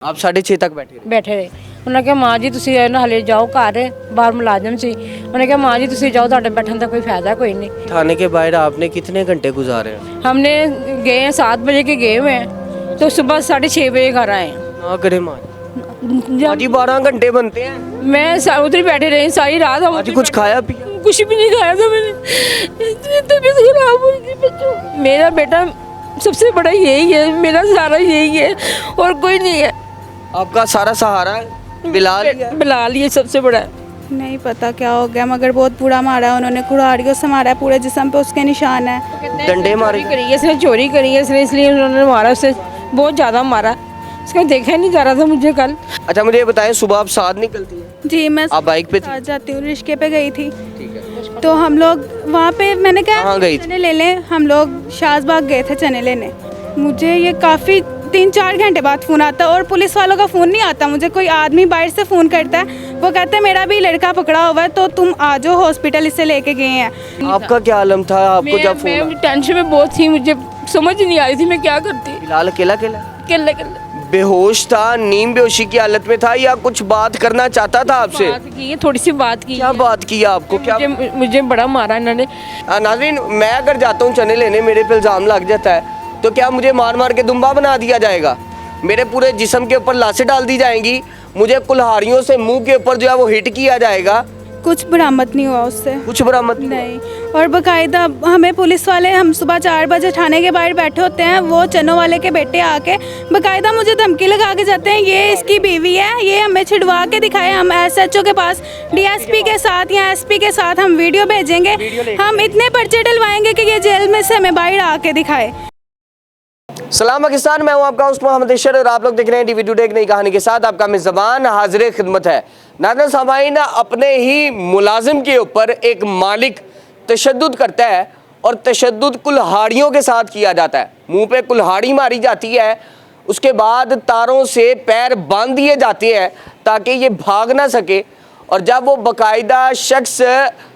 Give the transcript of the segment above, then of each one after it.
आप 6:30 तक बैठे रहे? बैठे रहे। उन्होंने कहा माँ जी तुसी ना हले जाओ घर, बाहर मुलाजम सी। उन्होंने कहा माँ जी तुसी जाओ, ਤੁਹਾਡੇ बैठने का कोई फायदा कोई नहीं। थाने के बाहर आपने कितने घंटे गुजारे हैं? हमने गए हैं 7 बजे के गए हुए हैं, तो सुबह 6:30 बजे घर आए हैं। ना करे माँ जब जी 12 घंटे बनते हैं। मैं उधर ही बैठे रही सारी रात। हम आज कुछ खाया पिया? कुछ भी नहीं खाया था मैंने, इतनी तबीयत खराब हुई थी बच्चों। मेरा बेटा सबसे बड़ा यही है, मेरा सहारा यही है और कोई नहीं है। आपका सारा सहारा है बिलाल ही है? बिलाल ये सबसे बड़ा है। नहीं पता क्या हो गया, मगर बहुत बुरा मारा है उन्होंने, कुल्हाड़ियों से मारा है, पूरे जिस्म पे उसके निशान है। डंडे मारे? करी है इसने, चोरी करी है इसने, इसलिए उन्होंने मारा उसे, बहुत ज़्यादा मारा। इसका देखा ही नहीं जा रहा था मुझे कल। अच्छा मुझे ये बताएं, सुबह आप साथ निकलती हैं? जी मैं आप बाइक पे थी? साथ जाती हूँ, रिश्के पे गई थी। ठीक है। तो हम लोग वहाँ पे, मैंने कहाँ कहा गई थी? चने ले लें, हम लोग शाहबाग गए थे चने लेने। मुझे ये काफ़ी 3-4 घंटे बाद फ़ोन आता है और पुलिस वालों का फ़ोन नहीं आता मुझे, कोई आदमी बाहर से फ़ोन करता है, वो कहते हैं मेरा भी लड़का पकड़ा हुआ है तो तुम आ जाओ हॉस्पिटल, इसे लेके गए हैं। आपका क्या आलम था आपको जब फोन मैं टेंशन में बहुत थी, मुझे समझ नहीं आ रही थी मैं क्या करती। बिलाल अकेला अकेला अकेले अकेले बेहोश था, नींद बेहोशी की हालत में था या कुछ बात करना चाहता था आपसे? बात की है, थोड़ी सी बात की क्या है। बात की आपको? क्या मुझे बड़ा मारा इन्होंने। नाज़रीन, मैं अगर जाता हूँ चने लेने, मेरे पे इल्ज़ाम लग जाता है तो क्या मुझे मार मार के दुम्बा बना दिया जाएगा? मेरे पूरे जिस्म के ऊपर लाशें डाल दी जाएंगी, मुझे कुल्हाड़ियों से मुंह के ऊपर जो है वो हिट किया जाएगा? कुछ बरामद नहीं हुआ उससे, कुछ बरामद नहीं। और बाकायदा हमें पुलिस वाले, हम सुबह 4 बजे थाने के बाहर बैठे होते हैं, वो चनों वाले के बेटे आके बाकायदा मुझे धमकी लगा के जाते हैं, ये इसकी बीवी है, ये हमें छिड़वा के दिखाए, हम SHO के पास DSP के साथ या SP के साथ हम वीडियो भेजेंगे, हम इतने पर्चे डलवाएंगे कि ये जेल में से हमें बाहर आके दिखाए। सलाम पाकिस्तान, मैं हूं आपका होस्ट मोहम्मद इशर और आप लोग देख रहे हैं TV टुडे एक नई कहानी के साथ। आपका मेज़बान हाजिर खिदमत है। नाज़रीन सामाईन, अपने ही मुलाजिम के ऊपर एक मालिक तशद्दुद करता है और तशद्दुद कुल्हाड़ियों के साथ किया जाता है। मुंह पे कुल्हाड़ी मारी जाती है, उसके बाद तारों से पैर बांध दिए जाते हैं ताकि ये भाग ना सके। और जब वो बाकायदा शख्स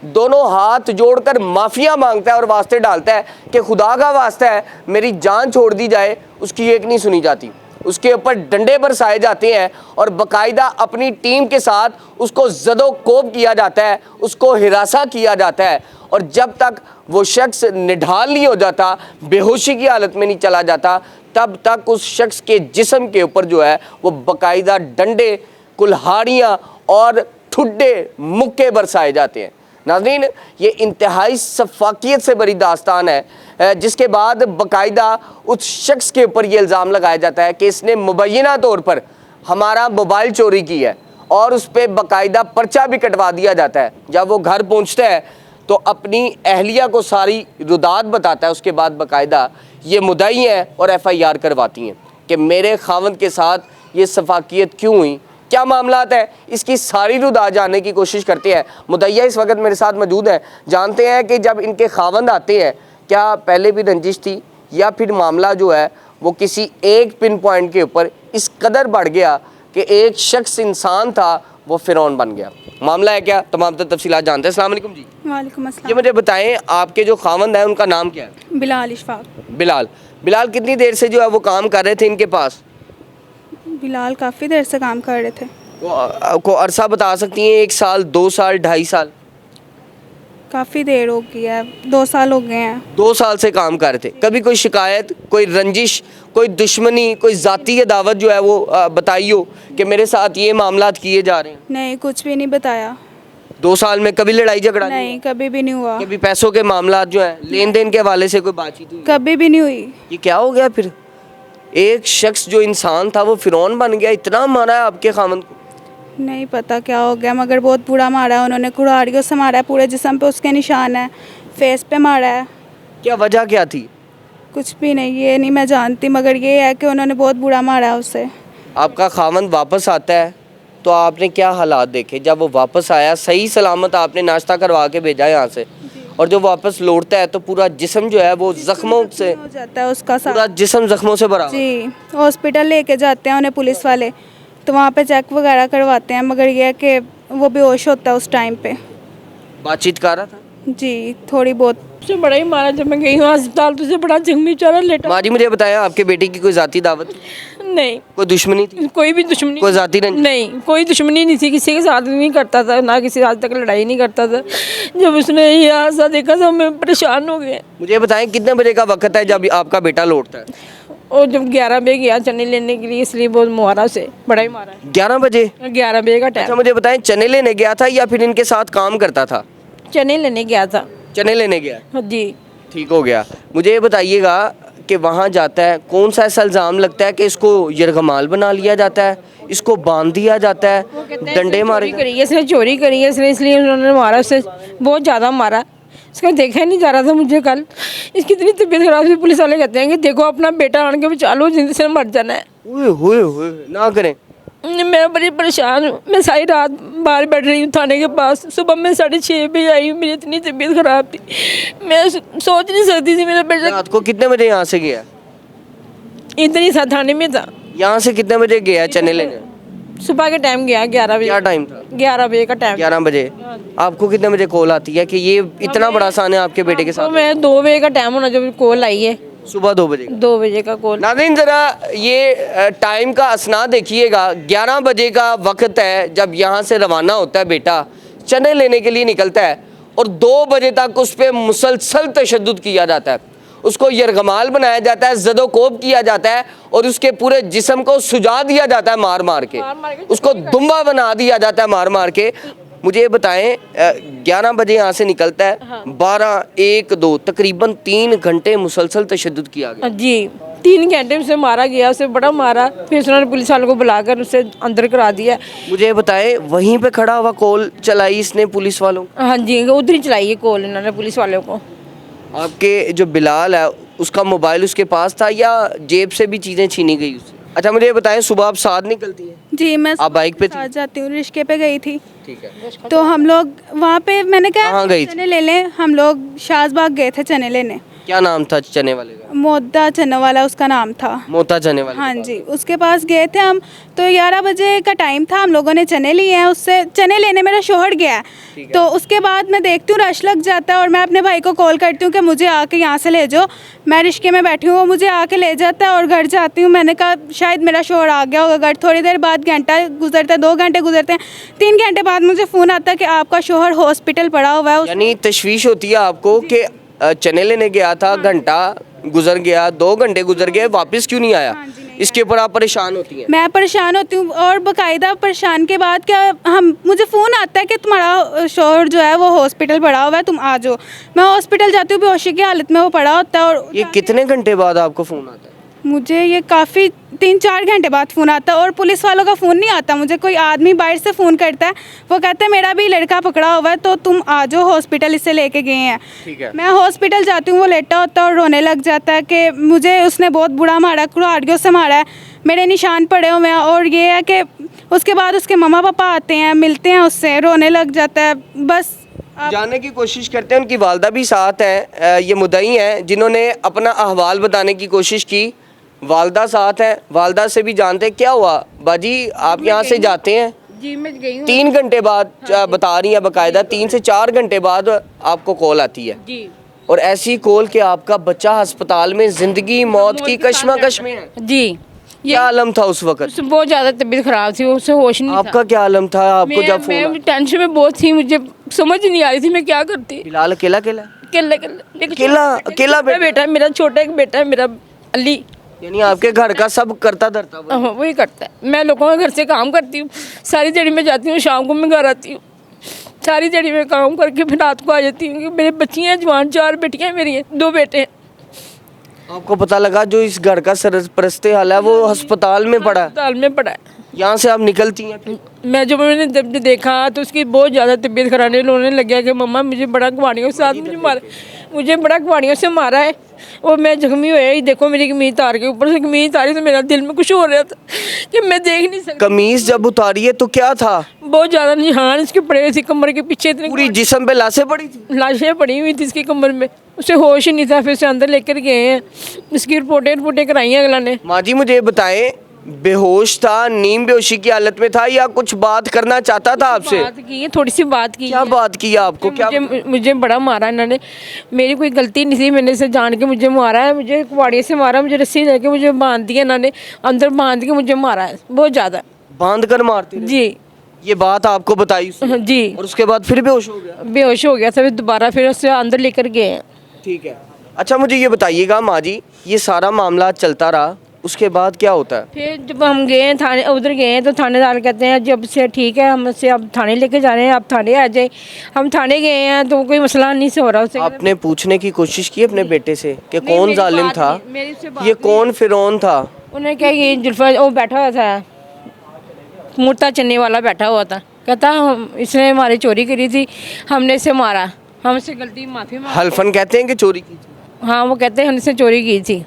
दोनों हाथ जोड़कर माफ़िया मांगता है और वास्ते डालता है कि खुदा का वास्ता है मेरी जान छोड़ दी जाए, उसकी एक नहीं सुनी जाती, उसके ऊपर डंडे बरसाए जाते हैं और बाकायदा अपनी टीम के साथ उसको ज़दो-कोब किया जाता है, उसको हिरासा किया जाता है। और जब तक वो शख्स निढाल नहीं हो जाता, बेहोशी की हालत में नहीं चला जाता, तब तक उस शख्स के जिस्म के ऊपर जो है वो बाकायदा डंडे, कुल्हाड़ियाँ और ठुड्डे मुक्के बरसाए जाते हैं। नाज़रीन, ये इंतहाई सफाकियत से बड़ी दास्तान है, जिसके बाद बाकायदा उस शख्स के ऊपर ये इल्ज़ाम लगाया जाता है कि इसने मुबैना तौर पर हमारा मोबाइल चोरी की है और उस पर बाकायदा पर्चा भी कटवा दिया जाता है। जब वो घर पहुंचता है तो अपनी अहलिया को सारी रुदात बताता है, उसके बाद बाकायदा ये मुद्दई हैं और FIR करवाती हैं कि मेरे खावंद के साथ ये सफाकियत क्यों हुई, क्या मामलात है, इसकी सारी रुदात जानने की कोशिश करते हैं। मुद्दईया इस वक्त मेरे साथ मौजूद है, जानते हैं कि जब इनके खावंद आते हैं क्या पहले भी रंजिश थी या फिर मामला जो है वो किसी एक पिन पॉइंट के ऊपर इस कदर बढ़ गया कि एक शख्स इंसान था वो फिरौन बन गया। मामला है क्या, तमाम तफसीलात जानते हैं। अस्सलाम वालेकुम जी। वालेकुम अस्सलाम। ये मुझे बताएं, आपके जो खावंद हैं उनका नाम क्या है? बिलाल इशफाक। बिलाल कितनी देर से जो है वो काम कर रहे थे इनके पास? बिलाल काफ़ी देर से काम कर रहे थे। को अरसा बता सकती हैं? 1 साल, 2 साल, 2.5 साल? काफ़ी देर हो गई है, 2 साल हो गए हैं। 2 साल से काम कर रहे थे। कभी कोई शिकायत, कोई रंजिश, कोई दुश्मनी, कोई ज़ाती अदावत जो है वो बताई हो कि मेरे साथ ये मामलात किए जा रहे हैं? नहीं, कुछ भी नहीं बताया। 2 साल में कभी लड़ाई झगड़ा नहीं, कभी भी नहीं हुआ। कभी पैसों के मामलात जो है लेन देन के हवाले से कोई बातचीत हुई? कभी भी नहीं हुई। ये क्या हो गया फिर? एक शख्स जो इंसान था वो फिरौन बन गया, इतना मारा है आपके खामंद को? नहीं पता क्या हो गया, मगर बहुत बुरा मारा है उन्होंने, कुल्हाड़ियों से मारा है, पूरे जिस्म पे उसके निशान है, फेस पे मारा है। क्या वजह क्या थी? कुछ भी नहीं, ये नहीं मैं जानती, मगर ये है कि उन्होंने बहुत बुरा मारा है उसे। आपका खामंद वापस आता है तो आपने क्या हालात देखे? जब वो वापस आया सही सलामत, आपने नाश्ता करवा के भेजा यहाँ से, और जो वापस लौटता है तो पूरा जिस्म जो है वो जख्मों से हो जाता है उसका पूरा जिस्म जख्मों से भरा। जी, हॉस्पिटल लेके जाते हैं उन्हें पुलिस वाले, तो वहाँ पे चेक वगैरह करवाते हैं, मगर ये है कि वो बेहोश होता है उस टाइम पे। बातचीत कर रहा था? जी, थोड़ी बहुत। उससे बड़ा ही मारा, जब मैं गई हूँ अस्पताल तो उससे बड़ा जख्मी बेचारा लेटा। माँ जी मुझे बताया, आपके बेटे की कोई ज़ाती दावत? नहीं, कोई दुश्मनी थी? कोई भी दुश्मनी कोई जाती रंजिश? नहीं, कोई दुश्मनी नहीं थी, किसी के साथ नहीं करता था, ना किसी आज तक लड़ाई नहीं करता था। जब उसने ये हादसा देखा तो मैं परेशान हो गए। मुझे बताएं कितने बजे का वक्त है जब आपका बेटा लौटता है? और जब 11 बजे गया चने लेने के लिए, इसलिए बहुत मारा से, बड़ा ही मारा। 11 बजे? 11 बजे का अच्छा टाइम। मुझे बताएं चने लेने गया था या फिर इनके साथ काम करता था? चने लेने गया था। चने लेने गया, हाँ जी। ठीक हो गया। मुझे ये बताइएगा कि वहाँ जाता है, कौन सा ऐसा इल्ज़ाम लगता है कि इसको यरगमाल बना लिया जाता है, इसको बांध दिया जाता है, डंडे मारे? इसने चोरी करी है, इसलिए उन्होंने मारा, उससे बहुत ज़्यादा मारा। इसका देखा ही नहीं जा रहा था मुझे कल। इसकी इतनी तबीयत खराब थी, पुलिस वाले कहते हैं कि देखो अपना बेटा आन के बचा लो, जिंदगी से मर जाना है। हुए ना करें। मैं बड़ी परेशान हूँ, मैं सारी रात बाहर बैठ रही हूँ थाने के पास। सुबह मैं 6:30 बजे आई हूँ, मेरी इतनी तबीयत खराब थी, मैं सोच नहीं सकती थी मेरा बेटा। रात को कितने बजे यहाँ से गया? इधर ही था, थाने में था। यहाँ से कितने बजे गया चने लेने? सुबह के टाइम गया, 11 बजे। क्या टाइम था? 11 बजे का टाइम। 11 बजे। आपको कितने बजे कॉल आती है कि ये इतना बड़ा साने आपके बेटे के तो साथ? मैं 2 बजे का टाइम होना जब कॉल आई है, सुबह 2 बजे। 2 बजे का कॉल। नाज़रीन जरा ये टाइम का असना देखिएगा, 11 बजे का वक्त है जब यहाँ से रवाना होता है बेटा, चने लेने के लिए निकलता है और 2 बजे तक उस पर मुसलसल तशद्दुद किया जाता है, उसको यरगमाल बनाया जाता है, ज़दोकोब किया जाता है और उसके पूरे जिस्म को सुजा दिया जाता है मार मार के, उसको दुम्बा बना दिया जाता है मार मार के। मुझे ये बताएं 11 बजे यहाँ से निकलता है, 12, 1, 2 तकरीबन 3 घंटे मुसलसल तशद्दुद किया गया। जी, 3 घंटे उसे मारा गया, उसे बड़ा मारा, फिर उन्होंने पुलिस वालों को बुलाकर उसे अंदर करा दिया। मुझे ये बताएं वहीं पे खड़ा हुआ कॉल चलाई इसने पुलिस वालों? हाँ जी, उधर ही चलाई है कॉल इन्होंने पुलिस वालों को। आपके जो बिलाल है उसका मोबाइल उसके पास था या जेब से भी चीज़ें छीनी गई उससे? अच्छा मुझे ये बताएं सुबह आप साथ निकलती हैं? जी, मैं आप बाइक पे थी? साथ जाती हूँ, रिश्के पे गई थी। ठीक है। तो हम लोग वहाँ पे, मैंने कहाँ कहा गई थी? चने ले लें, हम लोग शाहबाग गए थे चने लेने। क्या नाम था चने वाले का? मोदा चने वाला उसका नाम था। मोता चने वाले? हाँ जी, उसके पास गए थे हम। तो 11 बजे का टाइम था, हम लोगों ने चने लिए हैं उससे। चने लेने मेरा शोहर गया है, तो उसके बाद मैं देखती हूँ रश लग जाता है और मैं अपने भाई को कॉल करती हूँ कि मुझे आके यहाँ से ले जाओ। मैं रिश्के में बैठी हूँ, वो मुझे आके ले जाता है और घर जाती हूँ। मैंने कहा शायद मेरा शोहर आ गया होगा घर। थोड़ी देर बाद घंटा गुजरता है, 2 घंटे गुजरते हैं, 3 घंटे बाद मुझे फ़ोन आता है कि आपका शोहर हॉस्पिटल पड़ा हुआ है। यानी तशवीश होती है आपको कि चने लेने गया था, घंटा गुजर गया, 2 घंटे गुजर गए, वापस क्यों नहीं आया? इसके ऊपर आप परेशान होती हैं? मैं परेशान होती हूँ और बाकायदा परेशान के बाद क्या मुझे फ़ोन आता है कि तुम्हारा शोहर जो है वो हॉस्पिटल पड़ा हुआ है, तुम आ जाओ। मैं हॉस्पिटल जाती हूँ, बेहोशी की हालत में वो पड़ा होता है। और ये कितने घंटे बाद आपको फ़ोन आता है? मुझे ये काफ़ी 3-4 घंटे बाद फ़ोन आता है और पुलिस वालों का फ़ोन नहीं आता मुझे। कोई आदमी बाहर से फ़ोन करता है, वो कहता है मेरा भी लड़का पकड़ा हुआ है तो तुम आ जाओ हॉस्पिटल, इसे लेके गए हैं। ठीक है। मैं हॉस्पिटल जाती हूँ, वो लेटा होता है और रोने लग जाता है कि मुझे उसने बहुत बुरा मारा, कुराड़ियों से मारा है, मेरे निशान पड़े हुए हैं। और ये है कि उसके बाद उसके मम्मा पापा आते हैं, मिलते हैं उससे, रोने लग जाता है। बस जानने की कोशिश करते हैं, उनकी वालदा भी साथ हैं, ये मुद्दई हैं जिन्होंने अपना अहवाल बताने की कोशिश की। वालदा साथ है, वालदा से भी जानते हैं क्या हुआ। बाजी आप यहाँ से जाते हैं? जी, मैं गई हूँ। 3 घंटे बाद बता रही हैं बाकायदा, 3 से 4 घंटे बाद आपको कॉल आती है जी, और ऐसी कॉल कि आपका बच्चा अस्पताल में जिंदगी मौत की कश्मकश में है। जी, क्या आलम था उस वक्त? उससे बहुत ज़्यादा तबीयत ख़राब थी, उससे होश नहीं था। आपका क्या आलम था आपको जब फोन? मैं टेंशन में बहुत थी, मुझे समझ नहीं आ रही थी मैं क्या करती। बिलाल अकेला अकेला अकेला बेटा है मेरा, छोटा एक बेटा है मेरा अली, यानी आपके घर का सब करता धरता वो? हाँ, वही करता है। मैं लोगों के घर से काम करती हूँ, सारी दिहाड़ी में जाती हूँ, शाम को मैं घर आती हूँ, सारी दिहाड़ी में काम करके फिर रात को आ जाती हूँ। मेरे बच्ची हैं जवान, 4 बेटियाँ मेरी हैं, 2 बेटे हैं। आपको पता लगा जो इस घर का सरपरस्ते हाल है वो अस्पताल में पड़ा है? अस्पताल में पड़ा है। यहाँ से आप निकलती हैं फिर? मैंने जब देखा तो उसकी बहुत ज़्यादा तबीयत खराब होने लग गया कि मम्मा मुझे बड़ा कुहाड़ियों के साथ मुझे बड़ा कुहाड़ियों से मारा है और मैं जख्मी हुआ ही। देखो मेरी कमीज तार के ऊपर से कमीज तारी तो मेरा दिल में कुछ हो रहा था कि मैं देख नहीं सकती। कमीज जब उतारी है तो क्या था? बहुत ज़्यादा निशान इसके पड़े थे कमर के पीछे, इतने पूरी जिस्म पे लाशें पड़ी थी? लाशें पड़ी हुई थी इसकी कमर में, उसे होश ही नहीं था। फिर उसे अंदर लेकर गए हैं, इसकी रिपोर्टें कराई हैं अगला ने। माँ जी मुझे बताएं बेहोश था, नीम बेहोशी की हालत में था, या कुछ बात करना चाहता था आपसे? बात की है, थोड़ी सी बात की क्या है। बात की आपको? क्या मुझे बड़ा मारा इन्होंने, मेरी कोई गलती नहीं थी, मैंने इसे जान के मुझे मारा है, मुझे कुवाड़ियों से मारा, मुझे रस्सी लेके मुझे बांध दिया इन्होंने, अंदर बांध के मुझे मारा है बहुत ज़्यादा। बांध कर मारते रहे? जी ये बात आपको बताई उसने? जी, और उसके बाद फिर बेहोश हो गया? बेहोश हो गया था, फिर दोबारा फिर उससे अंदर लेकर गए हैं। ठीक है। अच्छा मुझे ये बताइएगा माँ जी, ये सारा मामला चलता रहा, उसके बाद क्या होता है? फिर जब हम गए थाने, उधर गए तो थानेदार कहते हैं जब से ठीक है हम से अब थाने लेके जा रहे हैं, आप थाने आ जाए। हम थाने गए हैं तो कोई मसला नहीं से हो रहा उससे। आपने पूछने की कोशिश की अपने बेटे से कि नहीं, कौन मेरी जालिम बात था, नहीं, मेरी उससे बात ये नहीं। कौन फिरौन था? उन्होंने कहा ये जुल्फा वो बैठा हुआ था, मूर्ता चन्नी वाला बैठा हुआ था, कहता इसने हमारी चोरी करी थी, हमने इसे मारा, हमसे गलती माफ़ी मांग। हल्फन कहते हैं कि चोरी की थी, हाँ वो कहते हैं हमसे चोरी की थी।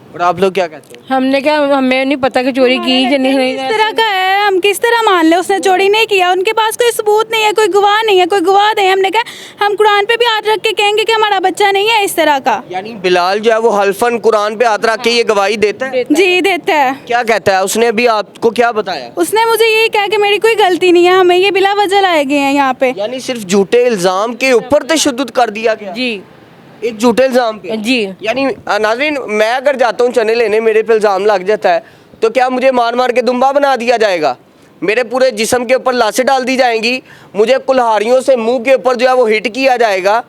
और आप लोग क्या कहते हैं? हमने क्या, हमें नहीं पता कि चोरी की या नहीं। इस तरह का है, हम किस तरह मान ले उसने चोरी नहीं किया? उनके पास कोई सबूत नहीं है, कोई गवाह नहीं है, कोई गवाह दे। हमने कहा हम कुरान पे भी हाथ रख के कहेंगे कि हमारा बच्चा नहीं है इस तरह का। यानी बिलाल जो है वो हल्फन कुरान पे हाथ रख के ये गवाही देता है? जी देता है। क्या कहता है? उसने अभी आपको क्या बताया? उसने मुझे यही कहा कि मेरी कोई गलती नहीं है, हमें ये बिला वजह लाए गए हैं यहाँ पे। यानी सिर्फ झूठे इल्जाम के ऊपर तशद्दुद कर दिया गया? जी एक झूठे इल्जाम पे? जी। यानी नाज़रीन, मैं अगर जाता हूँ चने लेने, मेरे पे इल्जाम लग जाता है तो क्या मुझे मार मार के दुम्बा बना दिया जाएगा? मेरे पूरे जिस्म के ऊपर लाशें डाल दी जाएंगी, मुझे कुल्हाड़ियों से मुंह के ऊपर जो है वो हिट किया जाएगा,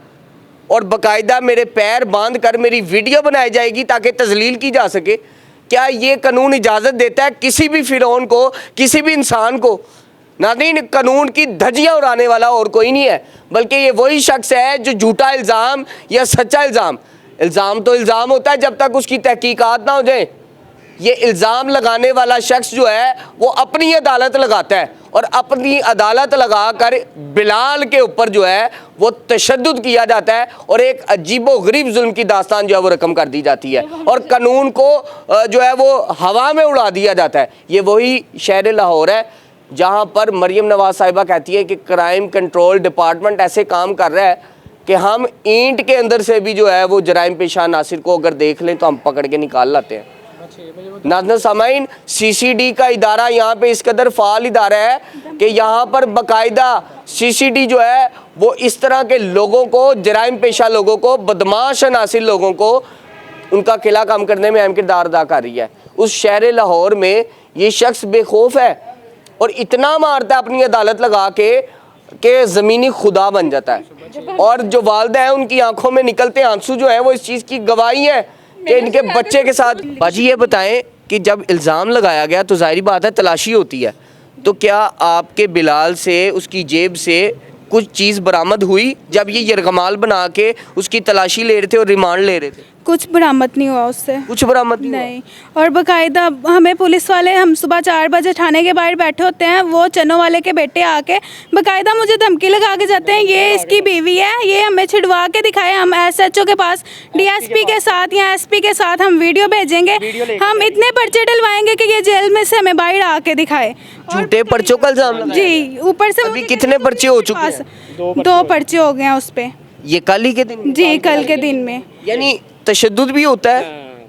और बाकायदा मेरे पैर बांध कर मेरी वीडियो बनाई जाएगी ताकि तजलील की जा सके? क्या ये कानून इजाज़त देता है किसी भी फिरौन को, किसी भी इंसान को? नाज़रीन, कानून की धज्जियां उड़ाने वाला और कोई नहीं है, बल्कि ये वही शख्स है जो झूठा इल्ज़ाम या सच्चा इल्ज़ाम, इल्ज़ाम तो इल्ज़ाम होता है जब तक उसकी तहकीकात ना हो जाए। ये इल्ज़ाम लगाने वाला शख्स जो है वो अपनी अदालत लगाता है, और अपनी अदालत लगा कर बिलाल के ऊपर जो है वो तशद्दुद किया जाता है, और एक अजीबो गरीब जुल्म की दास्तान जो है वो रकम कर दी जाती है, और कानून को जो है वो हवा में उड़ा दिया जाता है। ये वही शहर लाहौर है जहाँ पर मरियम नवाज साहिबा कहती है कि क्राइम कंट्रोल डिपार्टमेंट ऐसे काम कर रहा है कि हम ईंट के अंदर से भी जो है वो जराइम पेशा नासिर को अगर देख लें तो हम पकड़ के निकाल लाते हैं। नाज़रीन सामाइन, CCD का इदारा यहाँ पे इस कदर फाल इदारा है कि यहाँ पर बाकायदा CCD जो है वो इस तरह के लोगों को, जराइम पेशा लोगों को, बदमाश नासिर लोगों को उनका किला काम करने में अहम किरदार अदा कर रही है। उस शहर लाहौर में ये शख्स बेखौफ है और इतना मारता है अपनी अदालत लगा के ज़मीनी खुदा बन जाता है, और जो वालिदा है उनकी आंखों में निकलते आंसू जो है वो इस चीज़ की गवाही है कि इनके बच्चे के साथ। बाजी ये बताएं कि जब इल्ज़ाम लगाया गया तो जाहिर बात है तलाशी होती है, तो क्या आपके बिलाल से, उसकी जेब से कुछ चीज़ बरामद हुई जब ये यरगमाल बना के उसकी तलाशी ले रहे थे और रिमांड ले रहे थे? कुछ बरामद नहीं हुआ उससे। कुछ बरामद नहीं हुआ? नहीं। और बाकायदा हमें पुलिस वाले, हम सुबह 4 बजे थाने के बाहर बैठे होते हैं, वो चनो वाले के बेटे आके बाकायदा मुझे धमकी लगा के जाते हैं, ये इसकी बीवी है, ये हमें छिड़वा के दिखाए, हम SHO के पास, DSP के साथ या SP के साथ हम वीडियो भेजेंगे, हम इतने पर्चे डलवाएंगे कि ये जेल में से हमें बाहर आके दिखाए। झूठे पर्चों का इल्जाम लगाया? जी, ऊपर से अभी कितने पर्चे हो चुके हैं? 2 पर्चे हो गए हैं उस पे। ये कल ही के दिन? जी, कल के दिन में। यानी तशद्दुद भी होता है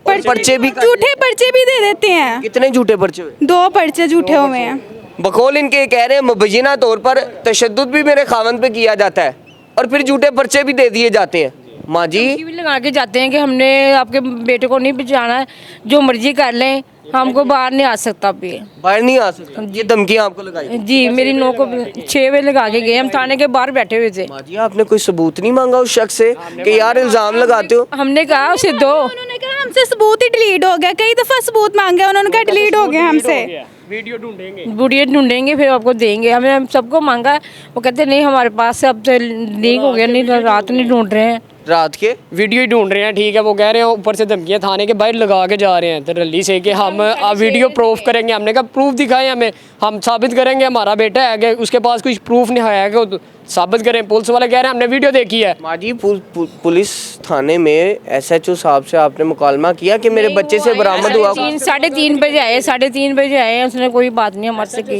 और पर्चे भी? झूठे पर्चे भी दे देते हैं। कितने झूठे पर्चे हुए? 2 पर्चे झूठे हुए हैं। बकौल इनके कह रहे हैं मुबैना तौर पर तशद्दुद भी मेरे खावंद पे किया जाता है और फिर झूठे पर्चे भी दे दिए जाते हैं। माँ जी भी लगा के जाते हैं कि हमने आपके बेटे को नहीं बचाना है, जो मर्जी कर लें, हमको बाहर नहीं आ सकता। अभी बाहर नहीं आ सकता, ये धमकियाँ आपको लगाई? जी, मेरी नौ को 6 बजे लगा के गए, हम थाने के बाहर बैठे हुए थे। माँ जी आपने कोई सबूत नहीं मांगा उस शख्स से कि यार इल्जाम लगाते हो? हमने कहा उसे दो, उन्होंने कहा हमसे सबूत ही डिलीट हो गया, कई दफ़ा सबूत मांगे, उन्होंने कहा डिलीट हो गया हमसे। वीडियो ढूंढेंगे फिर आपको देंगे। हम सबको मांगा, वो कहते नहीं हमारे पास से अब तो लीक हो गया, नहीं रात नहीं ढूंढ रहे हैं, रात के वीडियो ही ढूंढ रहे हैं। ठीक है, वो कह रहे हैं ऊपर से धमकियाँ थाने के बाहर लगा के जा रहे हैं तो रल्ली से कि हम वीडियो प्रूफ करेंगे। हमने कहा प्रूफ दिखाएं हमें, हम साबित करेंगे हमारा बेटा है कि उसके पास कुछ प्रूफ नहीं है कि साबित करें। पुलिस वाले कह रहे हैं हमने वीडियो देखी है। माँ जी पुलिस थाने में SHO साहब से आपने मुकालमा किया कि मेरे बच्चे से बरामद हुआ? 3:30 बजे आए, 3:30 बजे आए, उसने कोई बात नहीं हमारे से की।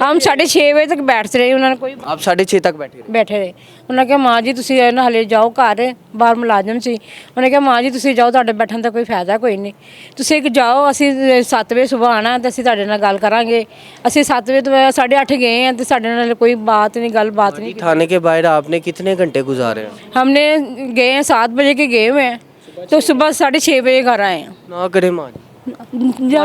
हम 6:30 बजे तक बैठते रहे, उन्होंने कोई आप 6:30 तक बैठे रहे। उन्होंने कहा माँ जी तुसी ना हले जाओ घर, बाहर मुलाजम सी। उन्होंने कहा माँ जी तुसी जाओ, ਤੁਹਾਡੇ बैठन का कोई फायदा कोई नहीं, ਤੁਸੀਂ जाओ, ਅਸੀਂ 7 ਵਜੇ सुबह आना ਤੇ ਅਸੀਂ ਤੁਹਾਡੇ ਨਾਲ ਗੱਲ ਕਰਾਂਗੇ। ਅਸੀਂ 7 ਵਜੇ ਤੋਂ 8:30 ਗਏ हैं ਤੇ ਸਾਡੇ ਨਾਲ कोई बात नहीं, गल बात नहीं। थाने के बाहर आपने कितने घंटे गुजारे हैं? हमने गए हैं 7 बजे के गए हुए हैं, तो सुबह 6:30 बजे घर आए हैं। ना करे माँ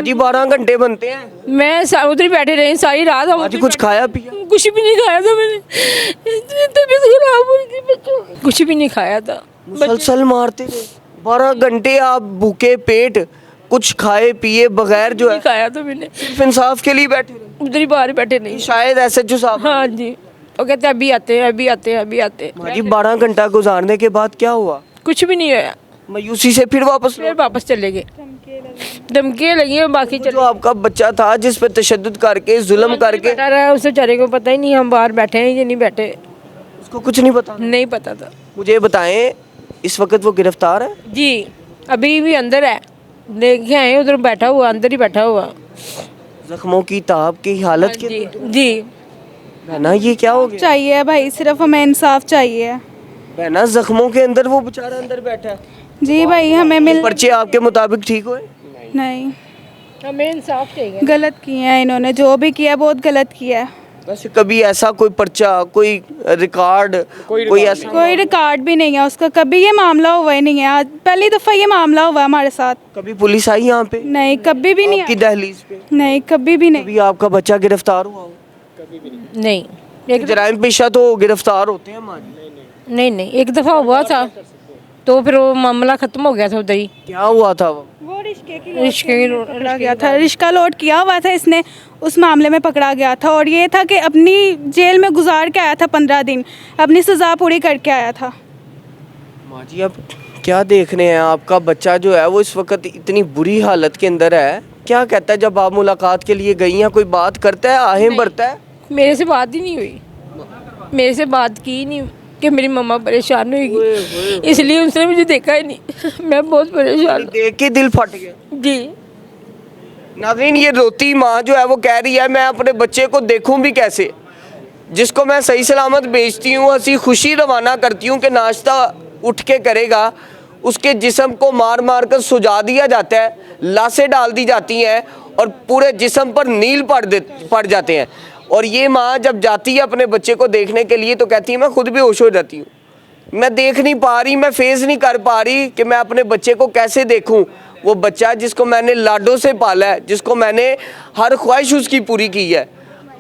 जी 12 घंटे बनते हैं। मैं उधर ही बैठे रही सारी रात। हम कुछ खाया पिया? कुछ भी नहीं खाया था मैंने, तबीयत खराब हुई थी बच्चों, कुछ भी नहीं खाया था। मुसलसल मारते थे 12 घंटे आप भूखे पेट कुछ खाए पिए बगैर जो है खाया था मैंने, सिर्फ इंसाफ के लिए बैठे रहे। उधर ही बाहर बैठे नहीं। शायद SHO साहब। हाँ जी, वो कहते हैं अभी आते हैं, अभी आते हैं, अभी आते हैं। माँ जी 12 घंटा गुजारने के बाद क्या हुआ? कुछ भी नहीं होया, मायूसी से फिर वापस चले गए। धमकियाँ लगी हैं, बाकी जो आपका बच्चा था जिस पे तशद्दुद करके जुल्म करके बैठा रहा, उस बेचारे को पता ही नहीं हम बाहर बैठे हैं या नहीं बैठे, उसको कुछ नहीं पता? नहीं पता था। मुझे बताएं इस वक्त वो गिरफ्तार है? जी अभी भी अंदर है, देखे आए उधर बैठा हुआ, अंदर ही बैठा हुआ। जख्मों की ताब की हालत के जी बहना ये क्या हो गया? चाहिए भाई, सिर्फ हमें इंसाफ चाहिए। बहना जख्मों के अंदर वो बेचारा अंदर बैठा है। जी भाई हमें पर्चे आपके मुताबिक ठीक हुए? नहीं, हमें इंसाफ चाहिए। गलत किया है इन्होंने, जो भी किया बहुत गलत किया है। वैसे कभी ऐसा कोई पर्चा कोई रिकॉर्ड कोई ऐसा? कोई रिकॉर्ड भी नहीं है उसका, कभी ये मामला हुआ ही नहीं है। आज पहली दफ़ा ये मामला हुआ हमारे साथ। कभी पुलिस आई यहाँ पे? नहीं, कभी भी नहीं आपकी दहलीज पे? नहीं, कभी भी नहीं। कभी आपका बच्चा गिरफ्तार हुआ हो? नहीं, एक जराइम पेशा तो गिरफ्तार होते हैं माँ जी। नहीं, एक दफ़ा हुआ था तो फिर वो मामला ख़त्म हो गया था उधर ही। क्या हुआ था वो? रिश्के की पकड़ा गया था, रिश्का लोड किया हुआ था इसने, उस मामले में पकड़ा गया था। और ये था कि अपनी जेल में गुजार के आया था 15 दिन, अपनी सज़ा पूरी करके आया था। माँ जी अब क्या देख रहे हैं? आपका बच्चा जो है वो इस वक्त इतनी बुरी हालत के अंदर है, क्या कहता है जब आप मुलाकात के लिए गई हैं? कोई बात करता है, आहें भरता है? मेरे से बात ही नहीं हुई, मेरे से बात की ही नहीं कि मेरी मम्मा परेशान होगी, इसलिए उसने मुझे देखा ही नहीं। मैं बहुत परेशान देख के दिल फट गया। जी नाज़रीन ये रोती माँ जो है वो कह रही है मैं अपने बच्चे को देखूं भी कैसे, जिसको मैं सही सलामत बेचती हूँ, हंसी खुशी रवाना करती हूँ कि नाश्ता उठ के करेगा, उसके जिस्म को मार मार कर सुजा दिया जाता है, लाशें डाल दी जाती हैं और पूरे जिस्म पर नील पड़ जाते हैं। और ये माँ जब जाती है अपने बच्चे को देखने के लिए तो कहती है मैं खुद भी होश हो जाती हूँ, मैं देख नहीं पा रही, मैं फेस नहीं कर पा रही कि मैं अपने बच्चे को कैसे देखूं। वो बच्चा जिसको मैंने लाडों से पाला है, जिसको मैंने हर ख्वाहिश उसकी पूरी की है,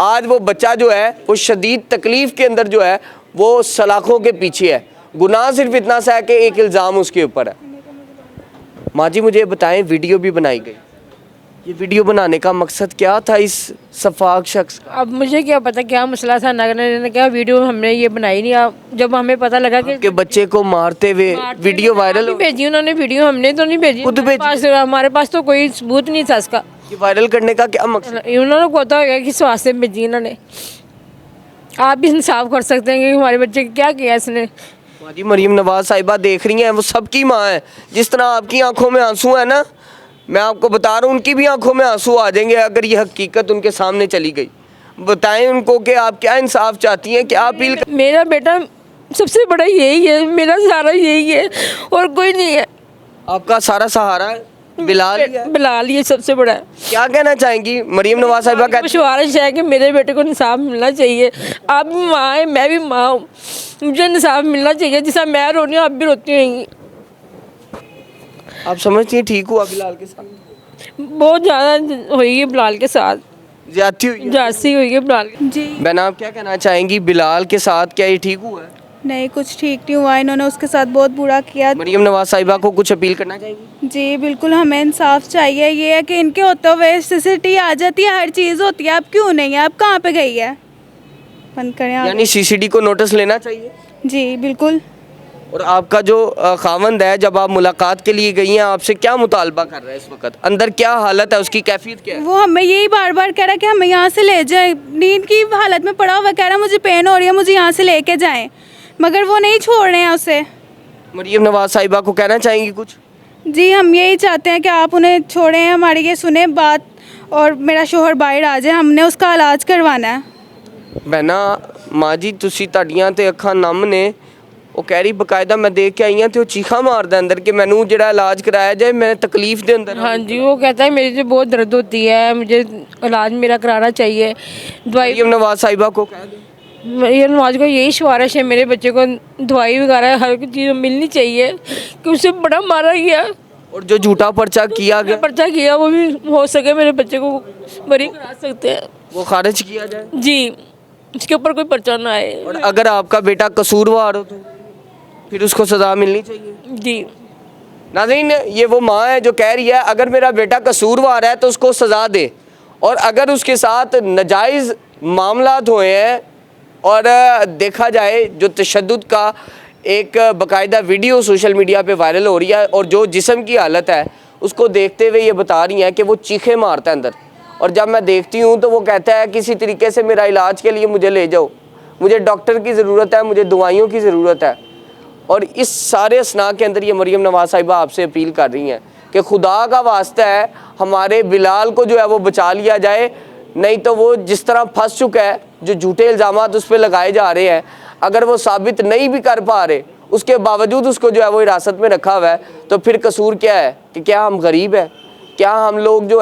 आज वो बच्चा जो है वो शदीद तकलीफ़ के अंदर जो है वो सलाखों के पीछे है। गुनाह सिर्फ इतना सा है कि एक इल्ज़ाम उसके ऊपर है। माँ जी मुझे बताएं वीडियो भी बनाई गई, ये वीडियो बनाने का मकसद क्या था इस शफाक शख्स का? अब मुझे क्या पता क्या मसला था, नगर ने क्या वीडियो हमने ये बनाई नहीं। अब जब हमें पता लगा कि बच्चे को मारते हुए वीडियो वायरल भेजी उन्होंने, वीडियो हमने तो नहीं भेजी, खुद भेजी। हमारे पास तो कोई सबूत नहीं था इसका। ये वायरल करने का क्या मकसद? उन्होंने पता होगा किस वास्ते भेजी इन्होंने। आप भी इंसाफ कर सकते हैं कि हमारे बच्चे को क्या किया इसने। माँ जी मरीम नवाज साहिबा देख रही हैं, वो सबकी माँ है। जिस तरह आपकी आंखों में आंसू है ना, मैं आपको बता रहा हूँ उनकी भी आंखों में आंसू आ जाएंगे अगर ये हकीकत उनके सामने चली गई। बताएं उनको कि आप क्या इंसाफ चाहती हैं, क्या अपील मेरा बेटा सबसे बड़ा यही है, मेरा सहारा यही है और कोई नहीं है। आपका सारा सहारा है बिलाल ही है? बिलाल ये सबसे बड़ा है। क्या कहना चाहेंगी मरीम नवाज साहिबा? गुजारिश है कि मेरे बेटे को इंसाफ मिलना चाहिए। आप भी माँ है, मैं भी माँ हूँ, मुझे इंसाफ मिलना चाहिए। जैसा मैं रोनी हूँ आप भी रोती होंगी। आप समझती हैं ठीक हुआ बिलाल के साथ? बहुत ज़्यादा हुई है बिलाल के साथ, ज्यादती हुई, जास्ती हुई है बिलाल। जी बहना आप क्या कहना चाहेंगी बिलाल के साथ, क्या ये ठीक हुआ है? नहीं, कुछ ठीक नहीं हुआ, इन्होंने उसके साथ बहुत बुरा किया। मरीम नवाज साहिबा को कुछ अपील करना चाहेंगी? जी बिल्कुल, हमें इंसाफ चाहिए। ये है कि इनके होते हुए सीसीटीवी आ जाती है, हर चीज़ होती है, अब क्यों नहीं है, अब कहाँ पे गई है? बंद करें आप। यानी सीसीडी को नोटिस लेना चाहिए? जी बिल्कुल। और आपका जो खावंद है, जब आप मुलाकात के लिए गई हैं, आपसे क्या मुतालबा कर रहा है इस वक्त? अंदर क्या हालत है, उसकी कैफियत क्या है? वो हमें यही बार बार कह रहा है कि हमें यहाँ से ले जाए, नींद की हालत में पड़ा हुआ, कह रहा है मुझे पेन हो रही है, मुझे यहाँ से लेके जाएं, मगर वो नहीं छोड़ रहे हैं उसे। मरियम नवाज साहिबा को कहना चाहेंगी कुछ? जी, हम यही चाहते हैं कि आप उन्हें छोड़ें, हमारी ये सुने बात, और मेरा शोहर बाहर आ जाए, हमने उसका इलाज करवाना है। बहना माँ जी, तुसी ਤੁਹਾਡੀਆਂ ਤੇ ਅੱਖਾਂ ਨਮ ਨੇ। ਉਹ ਕਹਿ ਰਹੀ ਬਕਾਇਦਾ मैं देख के आई हाँ तो चीखा मारदा अंदर कि मैनू ਜਿਹੜਾ इलाज कराया जाए, मैं तकलीफ दे अंदर। हाँ जी, वो कहता है मेरे से बहुत दर्द होती है, मुझे इलाज मेरा कराना चाहिए, दवाई। मरियम नवाज साहिबा को कह दें। मरियम नवाज को यही सिफारिश है, मेरे बच्चे को दवाई वगैरह हर चीज़ मिलनी चाहिए, कि उसे बड़ा मारा गया और जो झूठा पर्चा किया गया, पर्चा किया, वो भी हो सके मेरे बच्चे को बरी करा सकते हैं वो खारिज किया जाए जी, इसके ऊपर कोई पर्चा ना आए। और अगर आपका बेटा कसूरवार हो तो फिर उसको सज़ा मिलनी चाहिए जी। नाज़रीन, ये वो माँ है जो कह रही है अगर मेरा बेटा कसूरवार है तो उसको सज़ा दे, और अगर उसके साथ नाजायज़ मामलात हुए हैं और देखा जाए जो तशद्दुद का एक बाकायदा वीडियो सोशल मीडिया पे वायरल हो रही है, और जो जिस्म की हालत है उसको देखते हुए ये बता रही हैं कि वो चीखे मारता है अंदर, और जब मैं देखती हूँ तो वो कहता है किसी तरीके से मेरा इलाज के लिए मुझे ले जाओ, मुझे डॉक्टर की ज़रूरत है, मुझे दवाइयों की ज़रूरत है। और इस सारे असना के अंदर ये मरियम नवाज साहिबा आपसे अपील कर रही हैं कि खुदा का वास्ता है हमारे बिलाल को जो है वो बचा लिया जाए, नहीं तो वो जिस तरह फंस चुका है, जो झूठे इल्ज़ामात उस पर लगाए जा रहे हैं, अगर वो साबित नहीं भी कर पा रहे, उसके बावजूद उसको जो है वो हिरासत में रखा हुआ है, तो फिर कसूर क्या है? कि क्या हम गरीब हैं? क्या हम लोग जो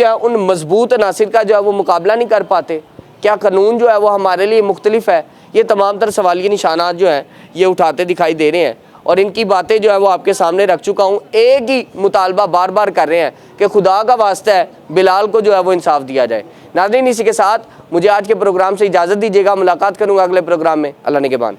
है उन मजबूत अनासिर का जो है वो मुकाबला नहीं कर पाते? क्या कानून जो है वो हमारे लिए मुख्तलिफ है? ये तमाम तर सवालिया निशानात जो हैं ये उठाते दिखाई दे रहे हैं, और इनकी बातें जो है वो आपके सामने रख चुका हूँ। एक ही मुतालबा बार बार कर रहे हैं कि खुदा का वास्ता है बिलाल को जो है वो इंसाफ दिया जाए। नाज़रीन, इसी के साथ मुझे आज के प्रोग्राम से इजाज़त दीजिएगा, मुलाकात करूँगा अगले प्रोग्राम में। अल्लाह निगहबान।